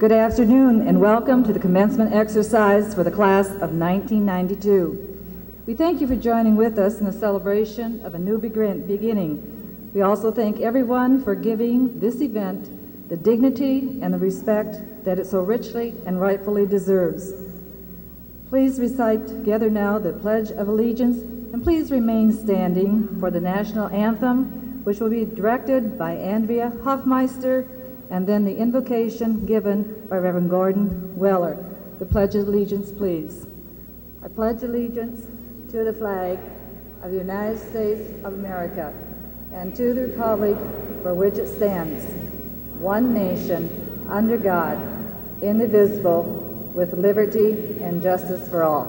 Good afternoon and welcome to the commencement exercise for the class of 1992. We thank you for joining with us in the celebration of a new beginning. We also thank everyone for giving this event the dignity and the respect that it so richly and rightfully deserves. Please recite together now the Pledge of Allegiance, and please remain standing for the national anthem, which will be directed by Andrea Hofmeister, and then the invocation given by Reverend Gordon Weller. The Pledge of Allegiance, please. I pledge allegiance to the flag of the United States of America and to the republic for which it stands, one nation, under God, indivisible, with liberty and justice for all.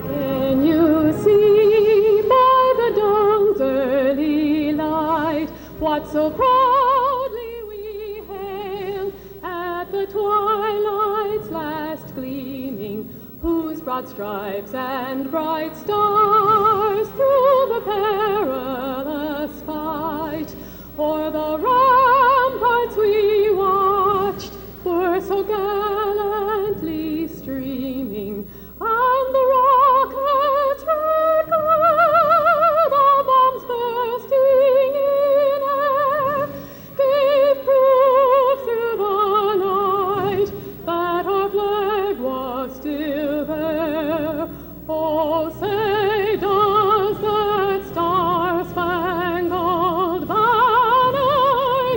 Can you see by the dawn's early light what so proudly we hailed at the twilight's last gleaming, whose broad stripes and bright stars through the perilous fight o'er the ramparts we watched were so gallantly streaming, and the rockets red glare, the bombs bursting in air, gave proof through the night that our flag was still there. Oh, say, does that star-spangled banner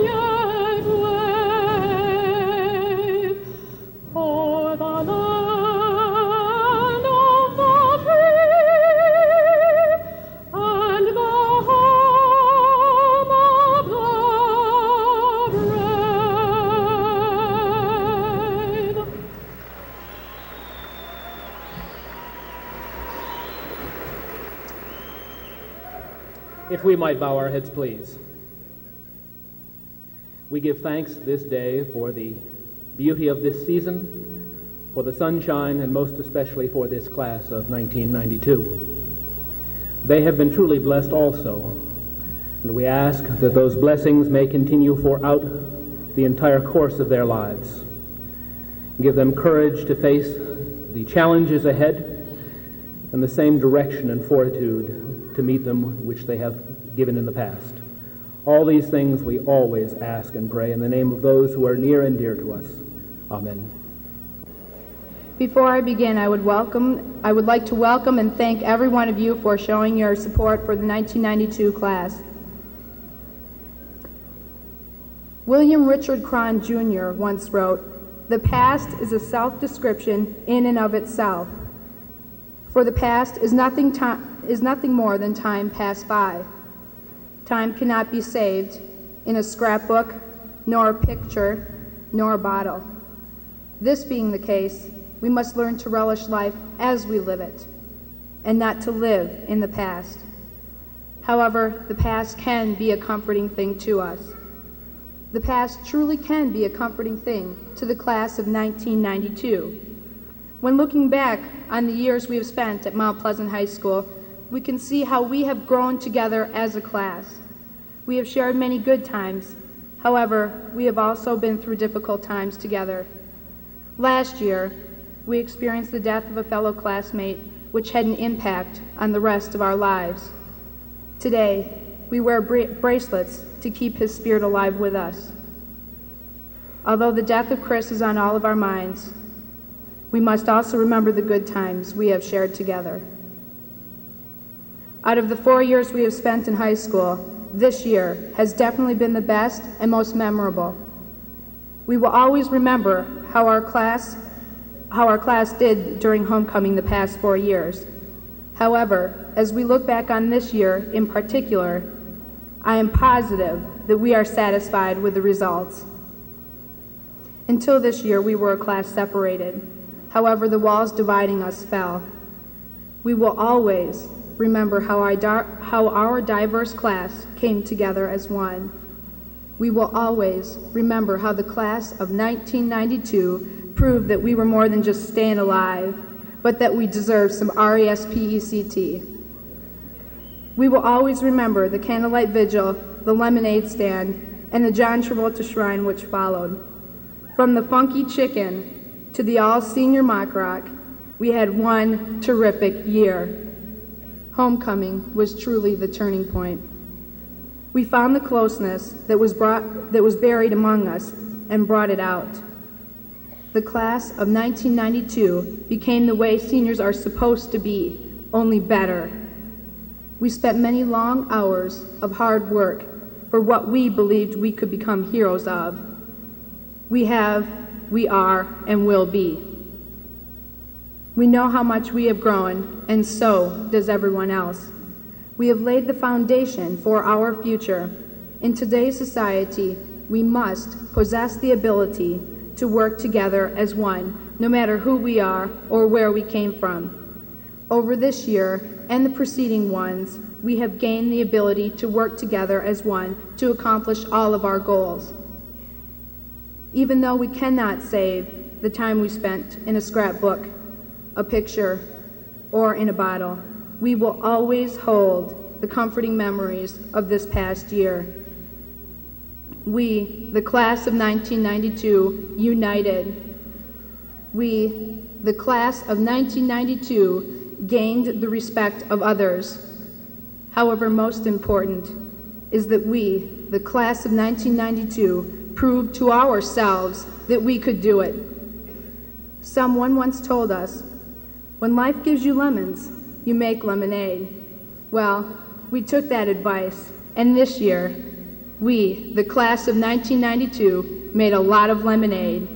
yet wave o'er the land of the free and the home of the brave? If we might bow our heads, please. We give thanks this day for the beauty of this season, for the sunshine, and most especially for this class of 1992. They have been truly blessed also, and we ask that those blessings may continue throughout the entire course of their lives. Give them courage to face the challenges ahead, and the same direction and fortitude to meet them which they have given in the past. All these things we always ask and pray in the name of those who are near and dear to us. Amen. Before I begin, I would like to welcome and thank every one of you for showing your support for the 1992 class. William Richard Cron Jr. once wrote, "The past is a self-description in and of itself. For the past is nothing more than time passed by. Time cannot be saved in a scrapbook, nor a picture, nor a bottle. This being the case, we must learn to relish life as we live it, and not to live in the past. However, the past can be a comforting thing to us. The past truly can be a comforting thing to the class of 1992. When looking back on the years we have spent at Mount Pleasant High School, we can see how we have grown together as a class. We have shared many good times. However, we have also been through difficult times together. Last year, we experienced the death of a fellow classmate, which had an impact on the rest of our lives. Today, we wear bracelets to keep his spirit alive with us. Although the death of Chris is on all of our minds, we must also remember the good times we have shared together. Out of the 4 years we have spent in high school, this year has definitely been the best and most memorable. We will always remember how our class did during homecoming the past 4 years. However, as we look back on this year in particular, I am positive that we are satisfied with the results. Until this year, we were a class separated. However, the walls dividing us fell. We will always remember how our diverse class came together as one. We will always remember how the class of 1992 proved that we were more than just staying alive, but that we deserved some RESPECT. We will always remember the candlelight vigil, the lemonade stand, and the John Travolta shrine which followed. From the funky chicken to the all-senior mock rock, we had one terrific year. Homecoming was truly the turning point. We found the closeness that was buried among us and brought it out. The class of 1992 became the way seniors are supposed to be, only better. We spent many long hours of hard work for what we believed we could become heroes of. We have, we are, and will be. We know how much we have grown, and so does everyone else. We have laid the foundation for our future. In today's society, we must possess the ability to work together as one, no matter who we are or where we came from. Over this year and the preceding ones, we have gained the ability to work together as one to accomplish all of our goals. Even though we cannot save the time we spent in a scrapbook, a picture, or in a bottle, we will always hold the comforting memories of this past year. We, the class of 1992, united. We, the class of 1992, gained the respect of others. However, most important is that we, the class of 1992, proved to ourselves that we could do it. Someone once told us, when life gives you lemons, you make lemonade. Well, we took that advice, and this year, we, the class of 1992, made a lot of lemonade.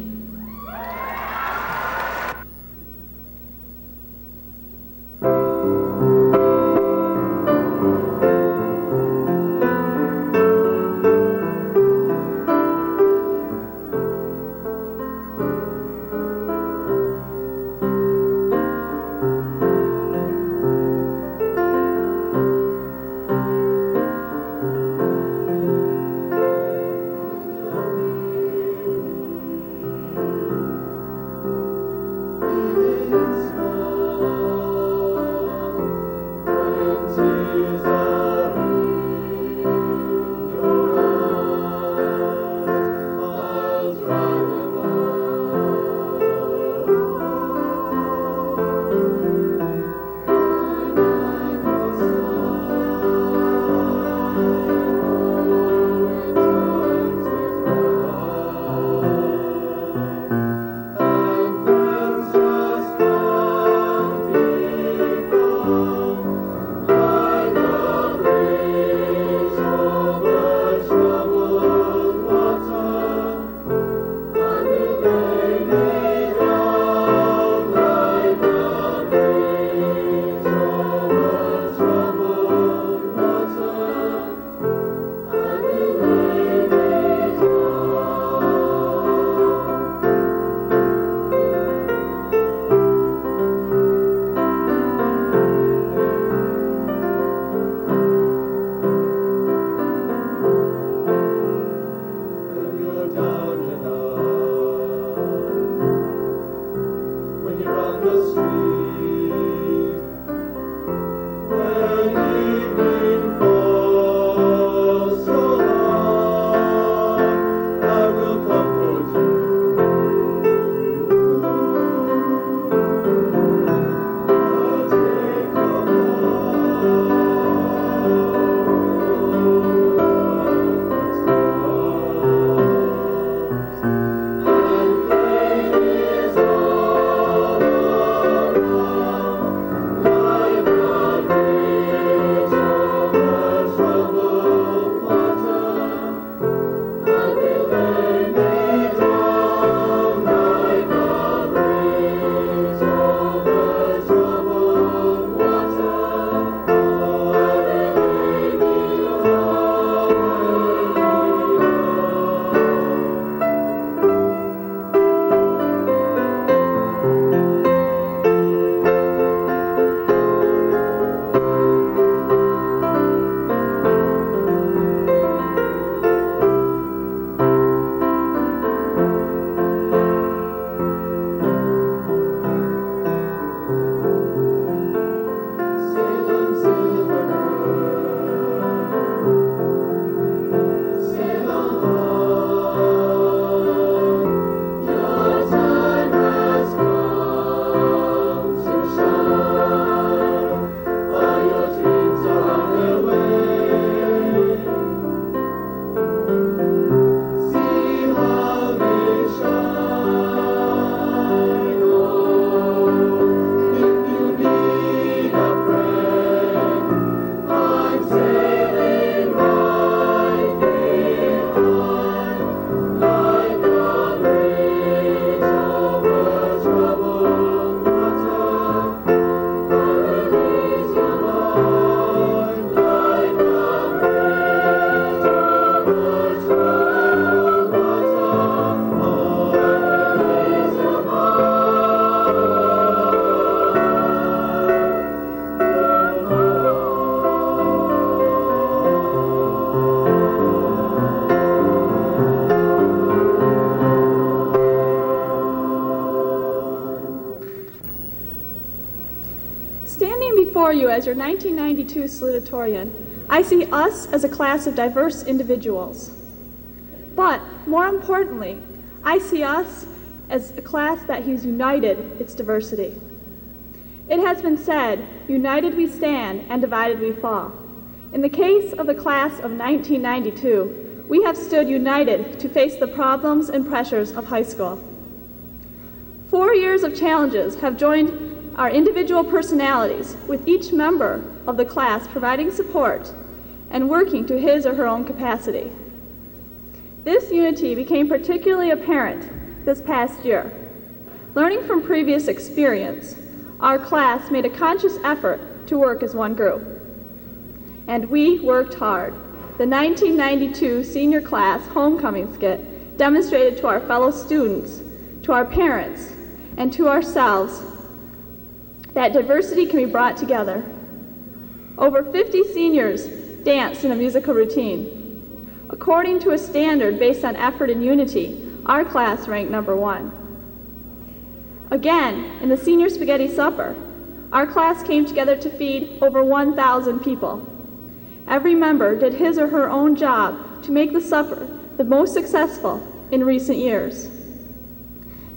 Standing before you as your 1992 salutatorian, I see us as a class of diverse individuals. But more importantly, I see us as a class that has united its diversity. It has been said, united we stand and divided we fall. In the case of the class of 1992, we have stood united to face the problems and pressures of high school. 4 years of challenges have joined our individual personalities, with each member of the class providing support and working to his or her own capacity. This unity became particularly apparent this past year. Learning from previous experience, our class made a conscious effort to work as one group. And we worked hard. The 1992 senior class homecoming skit demonstrated to our fellow students, to our parents, and to ourselves that diversity can be brought together. Over 50 seniors danced in a musical routine. According to a standard based on effort and unity, our class ranked number 1. Again, in the senior spaghetti supper, our class came together to feed over 1,000 people. Every member did his or her own job to make the supper the most successful in recent years.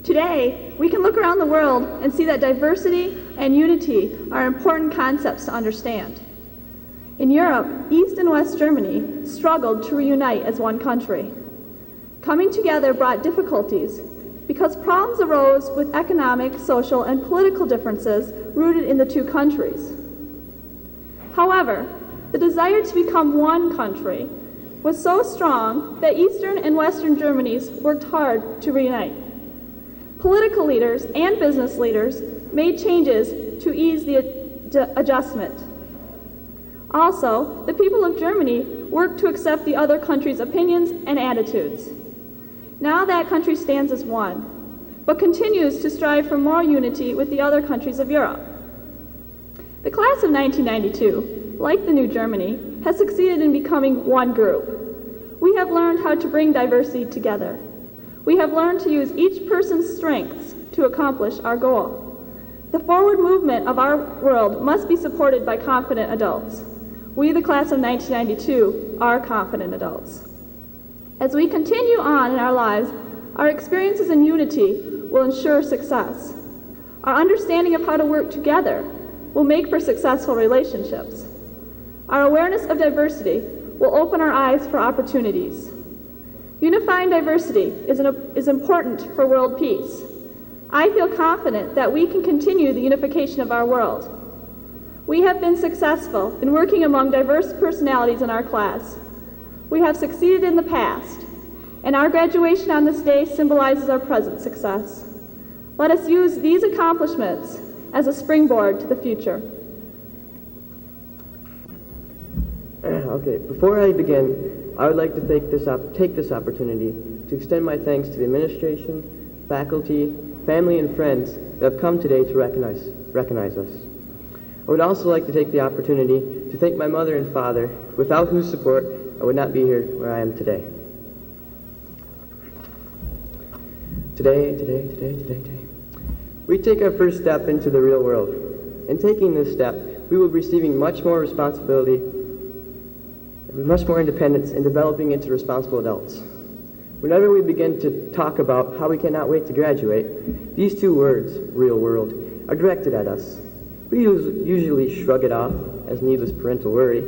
Today, we can look around the world and see that diversity and unity are important concepts to understand. In Europe, East and West Germany struggled to reunite as one country. Coming together brought difficulties because problems arose with economic, social, and political differences rooted in the two countries. However, the desire to become one country was so strong that Eastern and Western Germanies worked hard to reunite. Political leaders and business leaders made changes to ease the adjustment. Also, the people of Germany worked to accept the other country's opinions and attitudes. Now that country stands as one, but continues to strive for more unity with the other countries of Europe. The class of 1992, like the new Germany, has succeeded in becoming one group. We have learned how to bring diversity together. We have learned to use each person's strengths to accomplish our goal. The forward movement of our world must be supported by confident adults. We, the class of 1992, are confident adults. As we continue on in our lives, our experiences in unity will ensure success. Our understanding of how to work together will make for successful relationships. Our awareness of diversity will open our eyes for opportunities. Unifying diversity is important for world peace. I feel confident that we can continue the unification of our world. We have been successful in working among diverse personalities in our class. We have succeeded in the past, and our graduation on this day symbolizes our present success. Let us use these accomplishments as a springboard to the future. Okay, before I begin, I would like to take this opportunity to extend my thanks to the administration, faculty, family, and friends that have come today to recognize us. I would also like to take the opportunity to thank my mother and father, without whose support I would not be here where I am today. Today, we take our first step into the real world. In taking this step, we will be receiving much more responsibility, much more independence, and developing into responsible adults. Whenever we begin to talk about how we cannot wait to graduate, these two words, real world, are directed at us. We usually shrug it off as needless parental worry,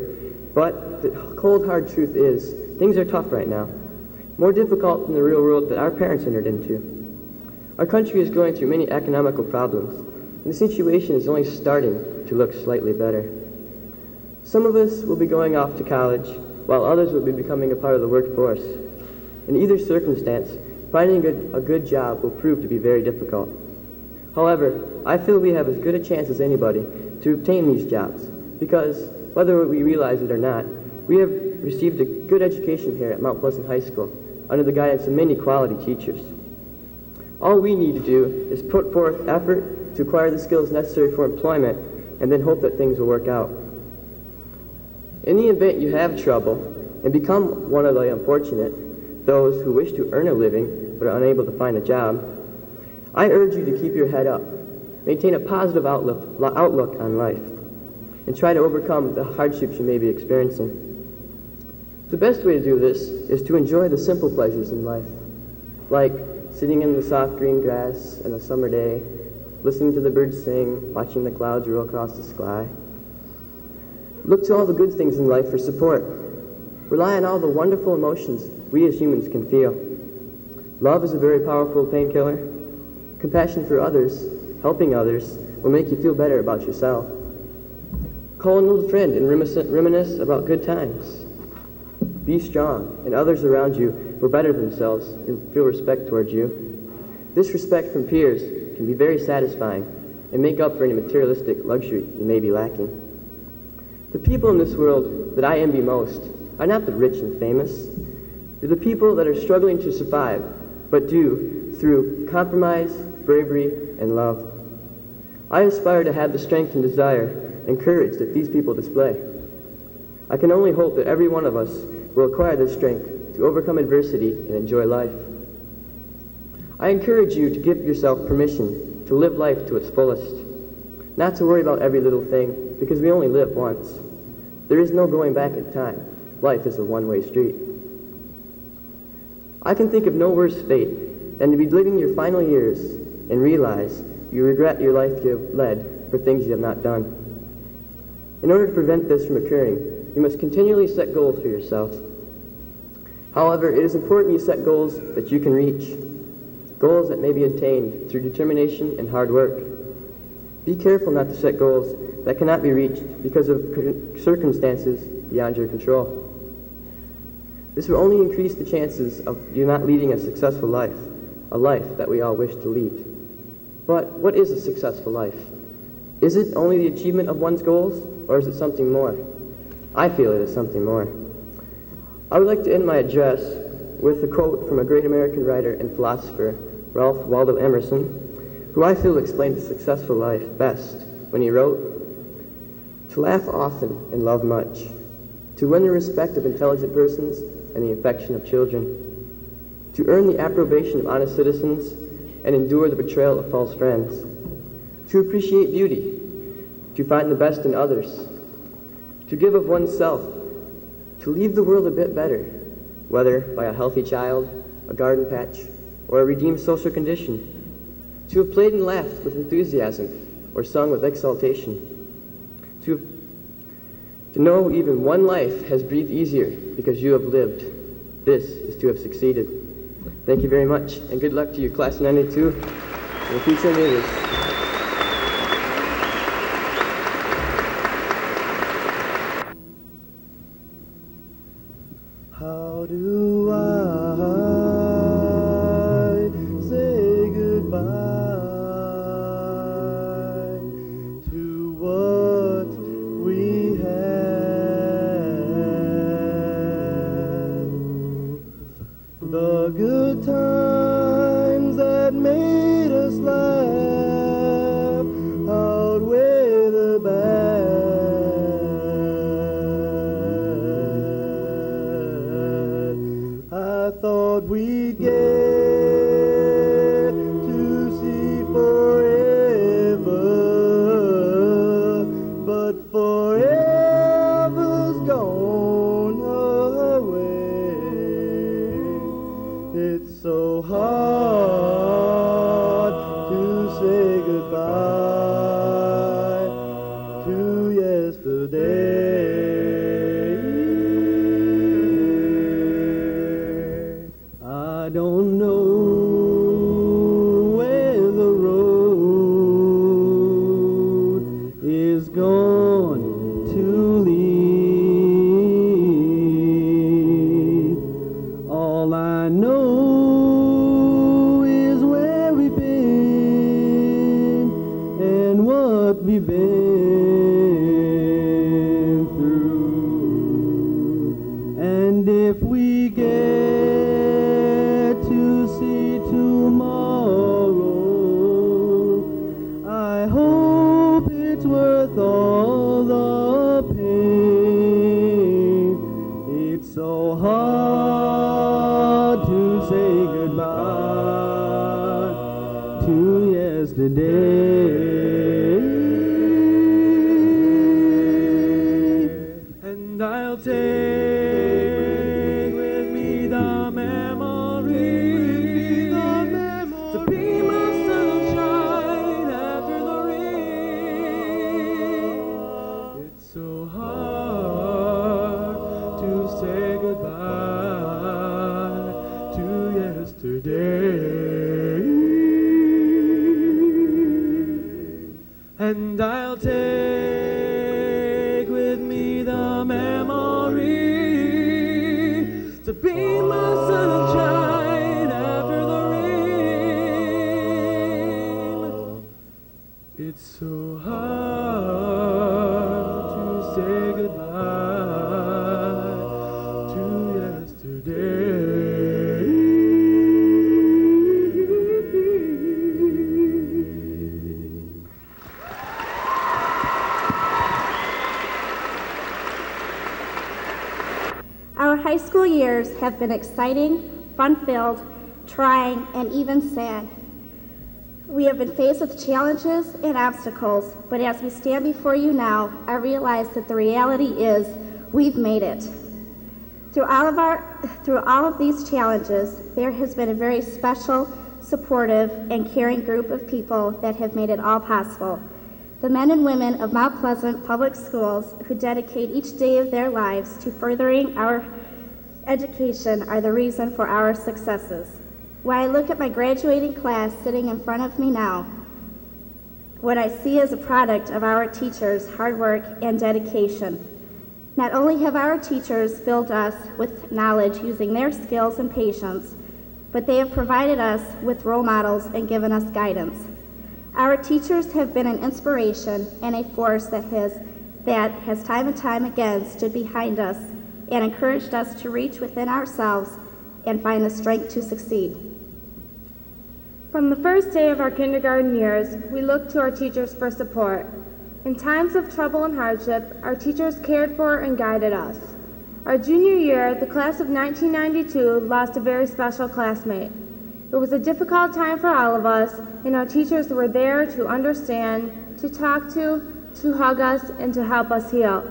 but the cold hard truth is, things are tough right now. More difficult than the real world that our parents entered into. Our country is going through many economical problems, and the situation is only starting to look slightly better. Some of us will be going off to college, while others will be becoming a part of the workforce. In either circumstance, finding a good job will prove to be very difficult. However, I feel we have as good a chance as anybody to obtain these jobs, because whether we realize it or not, we have received a good education here at Mount Pleasant High School under the guidance of many quality teachers. All we need to do is put forth effort to acquire the skills necessary for employment and then hope that things will work out. In the event you have trouble and become one of the unfortunate, those who wish to earn a living but are unable to find a job, I urge you to keep your head up. maintain a positive outlook on life, and try to overcome the hardships you may be experiencing. The best way to do this is to enjoy the simple pleasures in life, like sitting in the soft green grass on a summer day, listening to the birds sing, watching the clouds roll across the sky. Look to all the good things in life for support. Rely on all the wonderful emotions we as humans can feel. Love is a very powerful painkiller. Compassion for others, helping others, will make you feel better about yourself. Call an old friend and reminisce about good times. Be strong, and others around you will better themselves and feel respect towards you. This respect from peers can be very satisfying and make up for any materialistic luxury you may be lacking. The people in this world that I envy most are not the rich and famous. They're the people that are struggling to survive, but do through compromise, bravery, and love. I aspire to have the strength and desire and courage that these people display. I can only hope that every one of us will acquire this strength to overcome adversity and enjoy life. I encourage you to give yourself permission to live life to its fullest, not to worry about every little thing, because we only live once. There is no going back in time. Life is a one-way street. I can think of no worse fate than to be living your final years and realize you regret your life you have led for things you have not done. In order to prevent this from occurring, you must continually set goals for yourself. However, it is important you set goals that you can reach, goals that may be attained through determination and hard work. Be careful not to set goals that cannot be reached because of circumstances beyond your control. This will only increase the chances of you not leading a successful life, a life that we all wish to lead. But what is a successful life? Is it only the achievement of one's goals, or is it something more? I feel it is something more. I would like to end my address with a quote from a great American writer and philosopher, Ralph Waldo Emerson, who I feel explained a successful life best when he wrote, "To laugh often and love much, to win the respect of intelligent persons and the affection of children, to earn the approbation of honest citizens and endure the betrayal of false friends, to appreciate beauty, to find the best in others, to give of oneself, to leave the world a bit better, whether by a healthy child, a garden patch, or a redeemed social condition, to have played and laughed with enthusiasm or sung with exultation, to know even one life has breathed easier because you have lived. This is to have succeeded." Thank you very much, and good luck to you, Class 92, and the future leaders. How do I say goodbye to what we had? The good times that made us laugh outweigh the bad. I thought we'd get to see forever, but forever's gone away. It's so hard to say goodbye to yesterday. I don't know where the road is going to lead. All I know is where we've been and what we've been through. And if we get to see tomorrow, I hope it's worth all the pain. It's so hard to say goodbye to yesterday. memory to be my sunshine after the rain. It's so hard to say goodbye to yesterday. Our high school years have been exciting, fun-filled, trying, and even sad. We have been faced with challenges and obstacles, but as we stand before you now, I realize that the reality is we've made it. Through all of these challenges, there has been a very special, supportive, and caring group of people that have made it all possible. The men and women of Mount Pleasant Public Schools who dedicate each day of their lives to furthering our education are the reason for our successes. When I look at my graduating class sitting in front of me now, what I see is a product of our teachers' hard work and dedication. Not only have our teachers filled us with knowledge using their skills and patience, but they have provided us with role models and given us guidance. Our teachers have been an inspiration and a force that has time and time again stood behind us and encouraged us to reach within ourselves and find the strength to succeed. From the first day of our kindergarten years, we looked to our teachers for support. In times of trouble and hardship, our teachers cared for and guided us. Our junior year, the class of 1992 lost a very special classmate. It was a difficult time for all of us, and our teachers were there to understand, to talk to hug us, and to help us heal.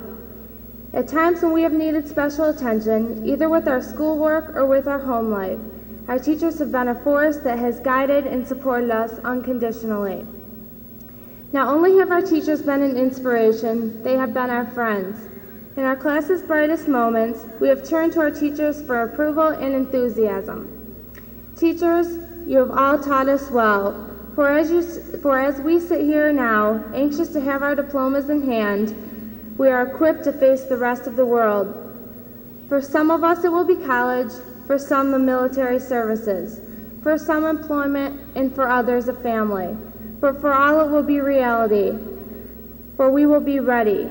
At times when we have needed special attention, either with our schoolwork or with our home life, our teachers have been a force that has guided and supported us unconditionally. Not only have our teachers been an inspiration, they have been our friends. In our class's brightest moments, we have turned to our teachers for approval and enthusiasm. Teachers, you have all taught us well, for as we sit here now, anxious to have our diplomas in hand, we are equipped to face the rest of the world. For some of us it will be college, for some the military services, for some employment, and for others a family. But for all it will be reality, for we will be ready.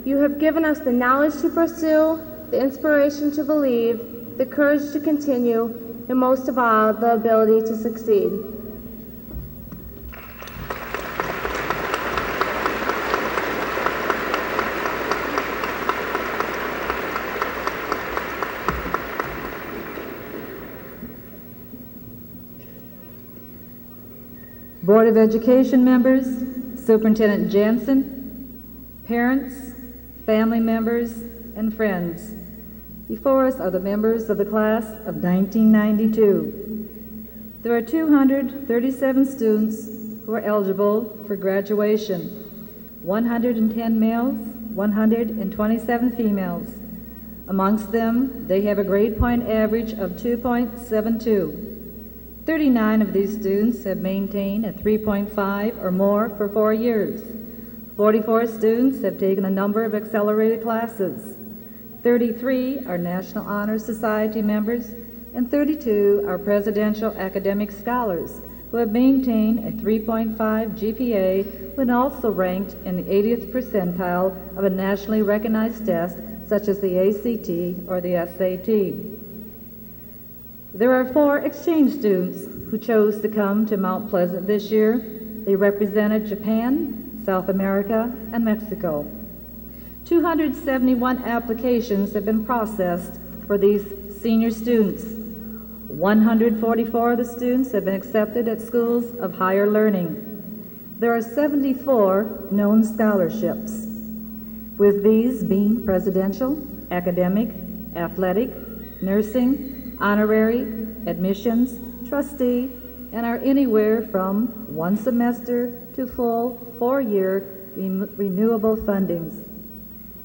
You have given us the knowledge to pursue, the inspiration to believe, the courage to continue, and most of all, the ability to succeed. Board of Education members, Superintendent Jansen, parents, family members, and friends. Before us are the members of the class of 1992. There are 237 students who are eligible for graduation, 110 males, 127 females. Amongst them, they have a grade point average of 2.72. 39 of these students have maintained a 3.5 or more for 4 years. 44 students have taken a number of accelerated classes. 33 are National Honor Society members, and 32 are Presidential Academic Scholars who have maintained a 3.5 GPA when also ranked in the 80th percentile of a nationally recognized test such as the ACT or the SAT. There are 4 exchange students who chose to come to Mount Pleasant this year. They represented Japan, South America, and Mexico. 271 applications have been processed for these senior students. 144 of the students have been accepted at schools of higher learning. There are 74 known scholarships, with these being presidential, academic, athletic, nursing, honorary, admissions, trustee, and are anywhere from 1 semester to full 4-year renewable fundings.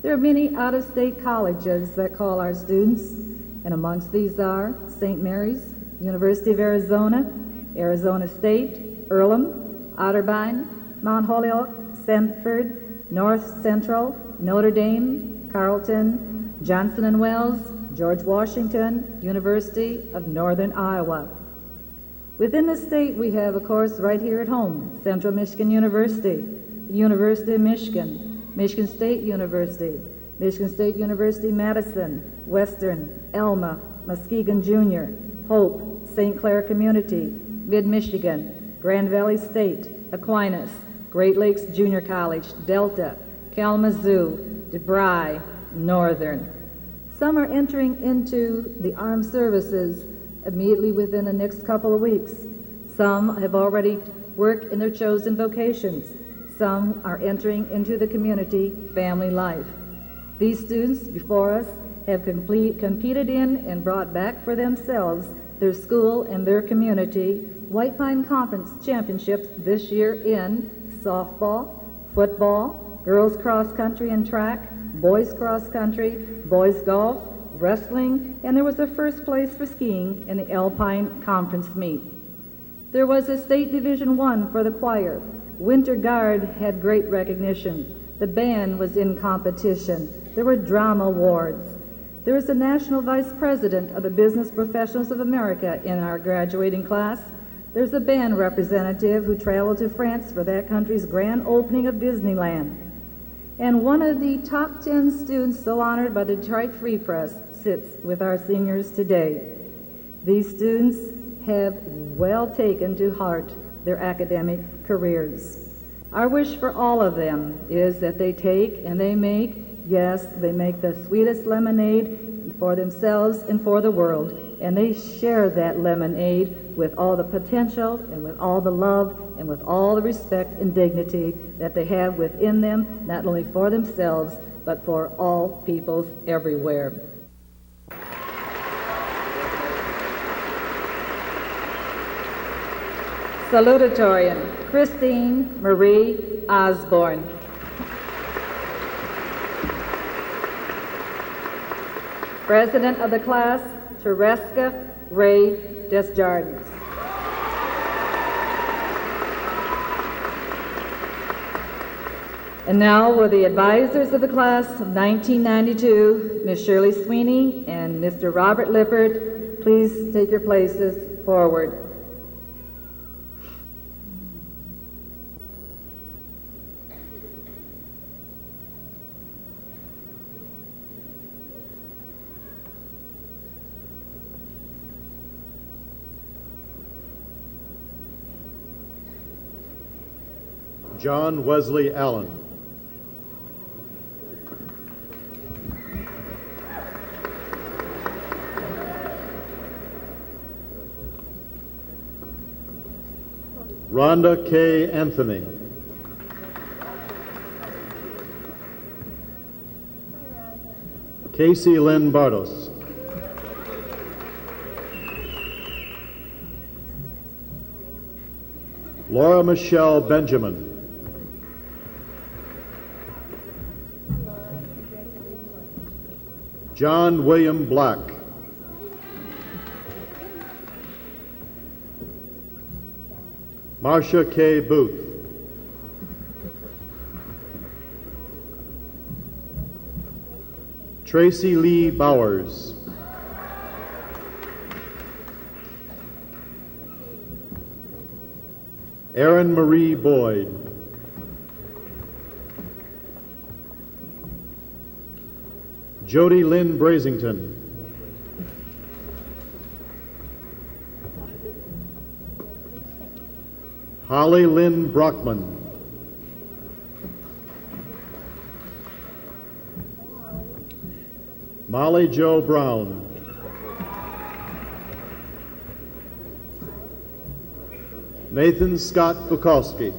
There are many out-of-state colleges that call our students, and amongst these are St. Mary's, University of Arizona, Arizona State, Earlham, Otterbein, Mount Holyoke, Sanford, North Central, Notre Dame, Carleton, Johnson & Wales, George Washington, University of Northern Iowa. Within the state, we have, of course, right here at home, Central Michigan University, University of Michigan, Michigan State University, Madison, Western, Elma, Muskegon Junior, Hope, St. Clair Community, Mid-Michigan, Grand Valley State, Aquinas, Great Lakes Junior College, Delta, Kalamazoo, DeBry, Northern. Some are entering into the armed services immediately within the next couple of weeks. Some have already worked in their chosen vocations. Some are entering into the community family life. These students before us have competed in and brought back for themselves, their school and their community, White Pine Conference championships this year in softball, football, girls cross country and track, boys cross country, boys golf, wrestling, and there was a first place for skiing in the Alpine Conference meet. There was a state Division I for the choir. Winter Guard had great recognition. The band was in competition. There were drama awards. There was a national vice president of the Business Professionals of America in our graduating class. There's a band representative who traveled to France for that country's grand opening of Disneyland. And one of the top 10 students so honored by the Detroit Free Press sits with our seniors today. These students have well taken to heart their academic careers. Our wish for all of them is that they take and they make, yes, they make the sweetest lemonade for themselves and for the world, and they share that lemonade with all the potential and with all the love and with all the respect and dignity that they have within them, not only for themselves, but for all peoples everywhere. Salutatorian, Christine Marie Osborne. President of the class, Tereska Ray Desjardins. And now will the advisors of the class of 1992, Ms. Shirley Sweeney and Mr. Robert Lippert, please take your places forward. John Wesley Allen. Rhonda K. Anthony. Casey Lynn Bartos. Laura Michelle Benjamin. John William Black. Marcia K. Booth. Tracy Lee Bowers. Erin Marie Boyd. Jody Lynn Brazington. Holly Lynn Brockman. Molly Jo Brown. Nathan Scott Bukowski.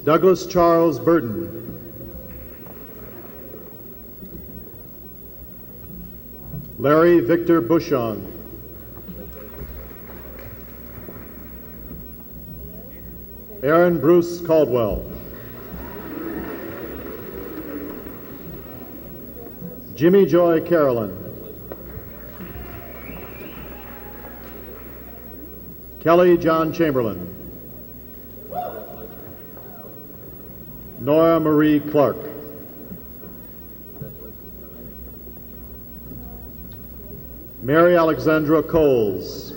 Douglas Charles Burton. Larry Victor Bushong. Aaron Bruce Caldwell. Jimmy Joy Carolyn. Kelly John Chamberlain. Nora Marie Clark. Mary Alexandra Coles.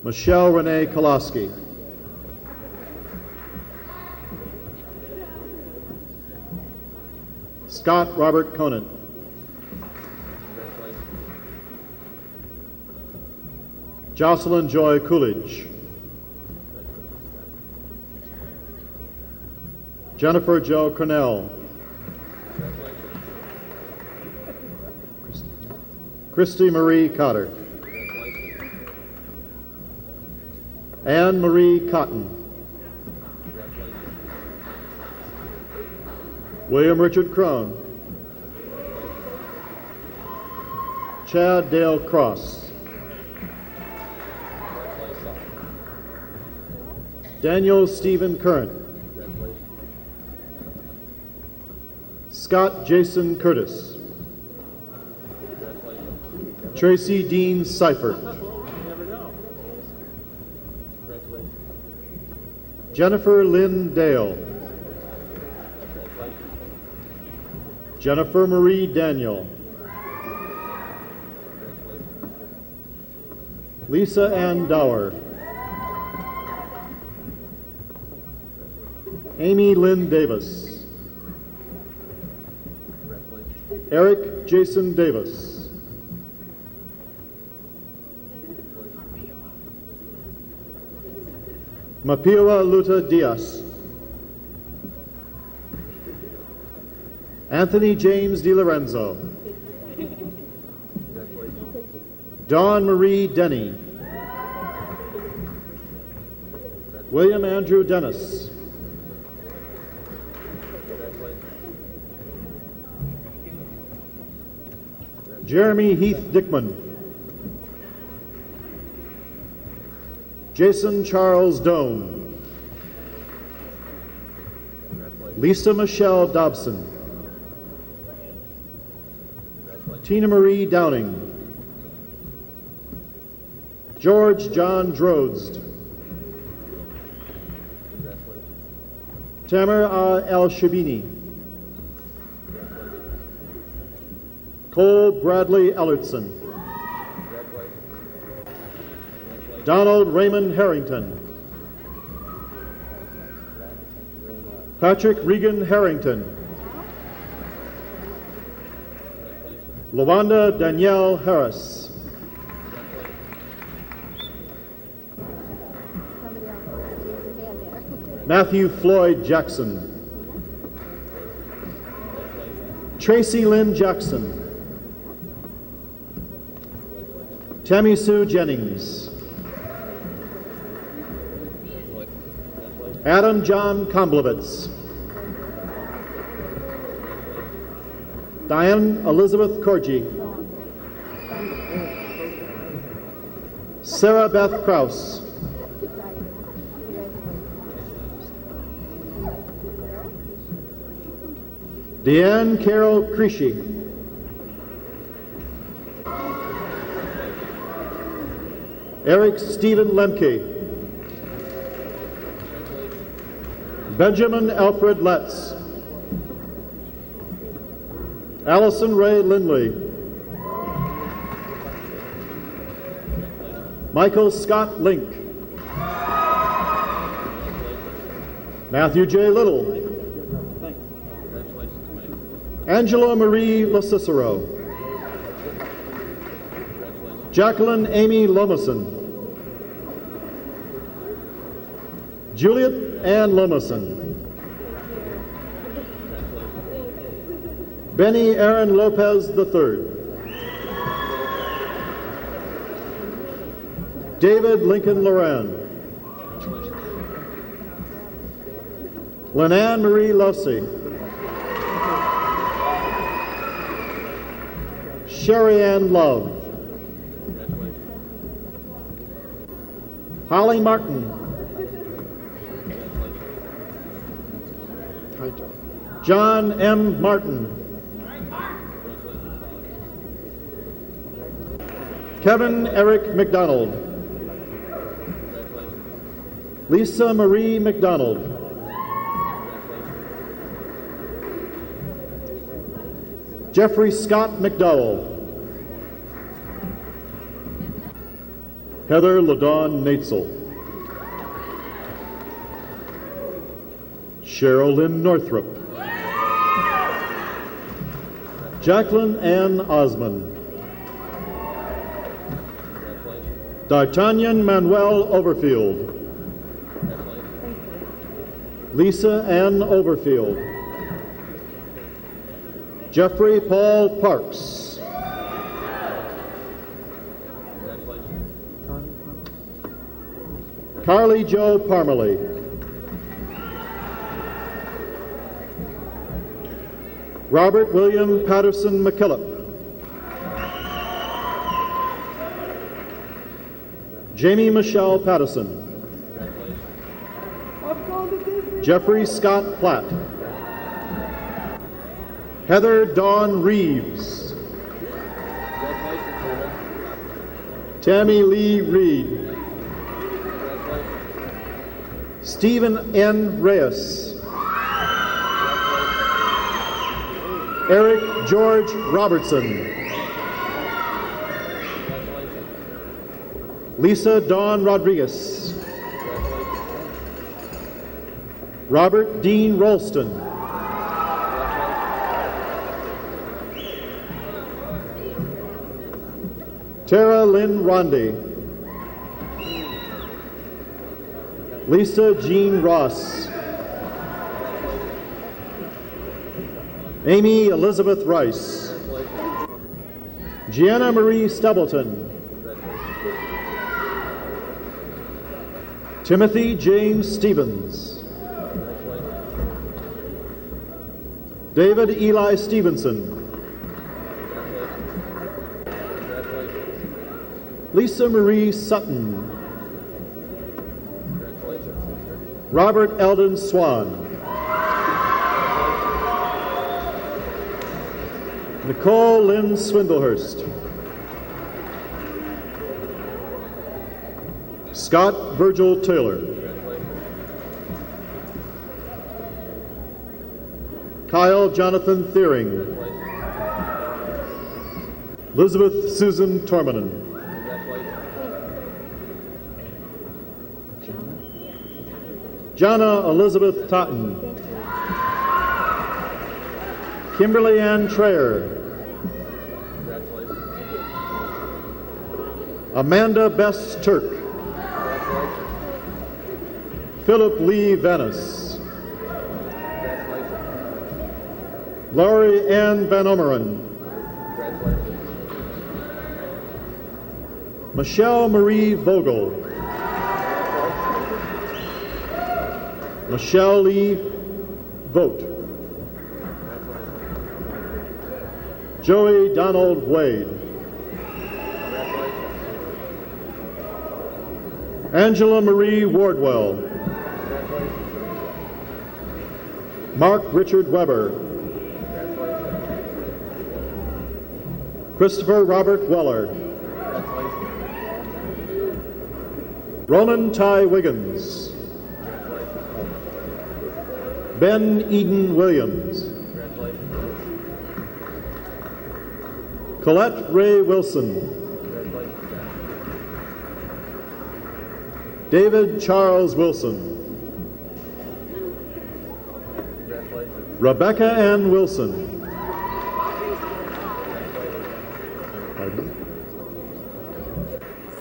Michelle Renee Koloski. Scott Robert Conant. Jocelyn Joy Coolidge. Jennifer Jo Cornell. Christy Marie Cotter. Anne Marie Cotton. William Richard Crone. Chad Dale Cross. Daniel Stephen Current. Scott Jason Curtis. Tracy Dean Seifert. Jennifer Lynn Dale. Jennifer Marie Daniel. Lisa Ann Dower. Amy Lynn Davis. Eric Jason Davis. Mapiwa Luta Diaz. Anthony James DiLorenzo. Dawn Marie Denny. William Andrew Dennis. Jeremy Heath Dickman. Jason Charles Doan. Lisa Michelle Dobson. Tina Marie Downing. George John Drodzd. Tamer El Shabini. Cole Bradley Ellertson. Donald Raymond Harrington. Patrick Regan Harrington. LaWanda Danielle Harris. Matthew Floyd Jackson. Tracy Lynn Jackson. Tammy Sue Jennings. Adam John Komblevitz. Diane Elizabeth Corgi. Sarah Beth Kraus. Deanne Carol Creasy. Eric Stephen Lemke. Benjamin Alfred Letts. Allison Ray Lindley. Michael Scott Link. Matthew J. Little. Angela Marie LaCicero. Jacqueline Amy Lomason. Juliet Ann Lomason. Benny Aaron Lopez III. David Lincoln Loran. Lenan Marie Lossy. Sherry Ann Love. Holly Martin. John M. Martin. Kevin Eric McDonald. Lisa Marie McDonald. Jeffrey Scott McDowell. Heather LaDawn Natzel. Cheryl Lynn Northrup. Jacqueline Ann Osmond. D'Artagnan Manuel Overfield. Lisa Ann Overfield. Jeffrey Paul Parks. Carly Jo Parmalee. Robert William Patterson McKillop. Jamie Michelle Patterson. Jeffrey Scott Platt. Heather Dawn Reeves. Tammy Lee Reed. Stephen N. Reyes. Eric George Robertson. Lisa Dawn Rodriguez. Robert Dean Rolston. Tara Lynn Ronde. Lisa Jean Ross. Amy Elizabeth Rice. Gianna Marie Stubbleton. Timothy James Stevens. David Eli Stevenson. Lisa Marie Sutton. Robert Eldon Swan. Nicole Lynn Swindlehurst. Scott Virgil Taylor. Kyle Jonathan Thiering. Elizabeth Susan Tormanen. Jana Elizabeth Totten. Kimberly Ann Traer. Amanda Bess Turk. Philip Lee Venice. Laurie Ann Van Omeren. Michelle Marie Vogel. Michelle Lee Vogt. Joey Donald Wade. Angela Marie Wardwell. Mark Richard Weber. Christopher Robert Weller. Ronan Ty Wiggins. Ben Eden Williams. Colette Ray Wilson. David Charles Wilson. Rebecca Ann Wilson.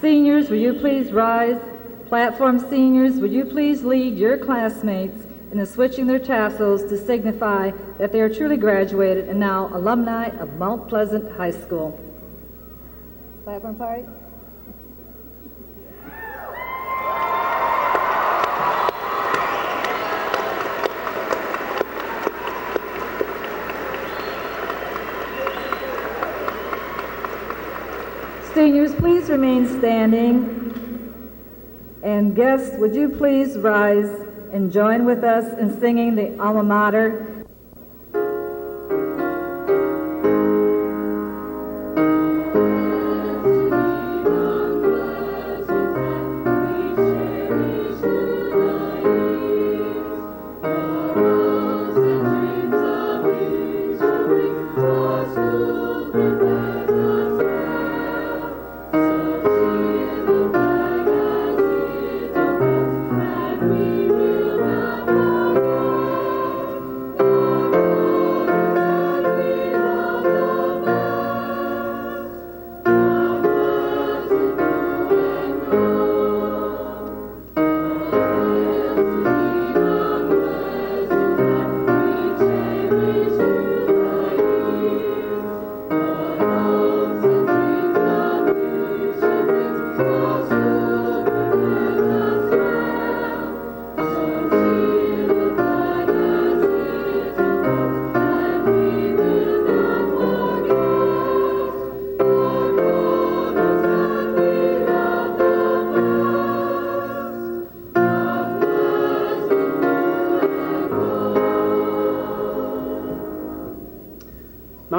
Seniors, will you please rise? Platform seniors, would you please lead your classmates in the switching their tassels to signify that they are truly graduated and now alumni of Mount Pleasant High School. Platform party. Seniors, please remain standing. And guests, would you please rise and join with us in singing the alma mater.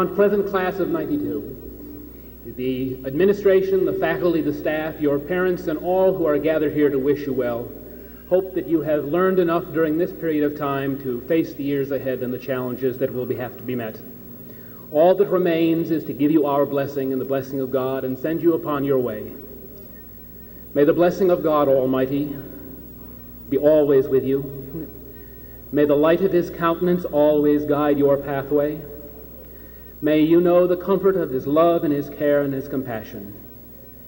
Mount Pleasant class of 92. The administration, the faculty, the staff, your parents, and all who are gathered here to wish you well, hope that you have learned enough during this period of time to face the years ahead and the challenges that will have to be met. All that remains is to give you our blessing and the blessing of God and send you upon your way. May the blessing of God Almighty be always with you. May the light of his countenance always guide your pathway. May you know the comfort of his love and his care and his compassion.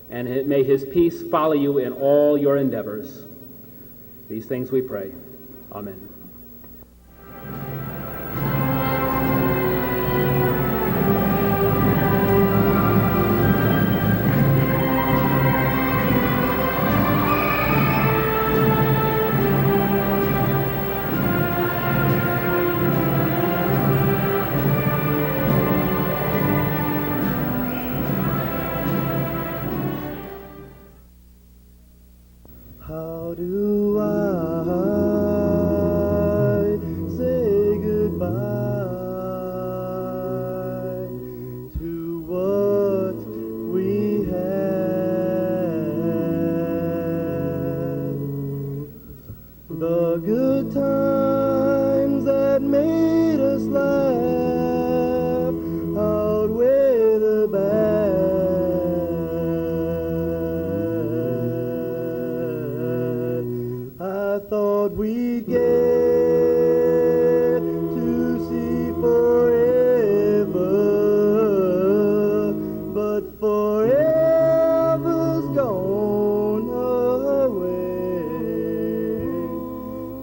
And may his peace follow you in all your endeavors. These things we pray. Amen. How do I say goodbye to what we had? The good times that made us laugh outweigh the bad. I thought we'd get to see forever, but forever's gone away.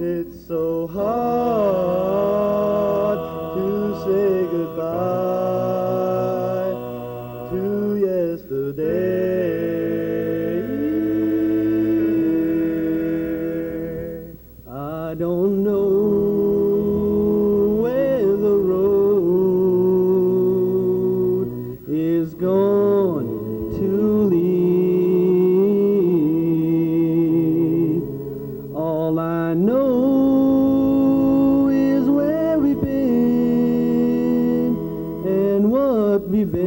It's so hard to say goodbye to yesterday. I don't know where the road is going to lead. All I know is where we've been and what we've been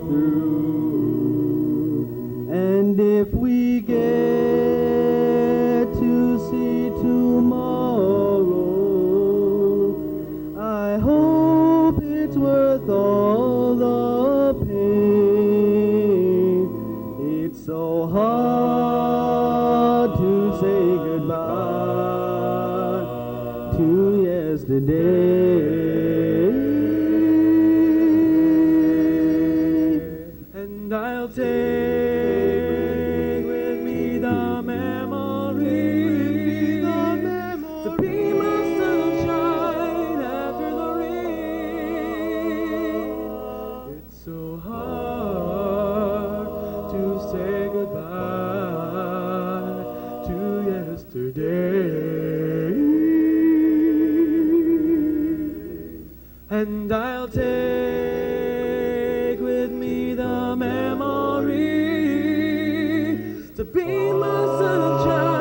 through. And if we get to see tomorrow, I hope it's worth all the pain. It's so hard to say goodbye to yesterday. And I'll take with me the memory to be my sunshine after the rain. It's so hard to say goodbye to yesterday. And I'll take with me the memory to be my sunshine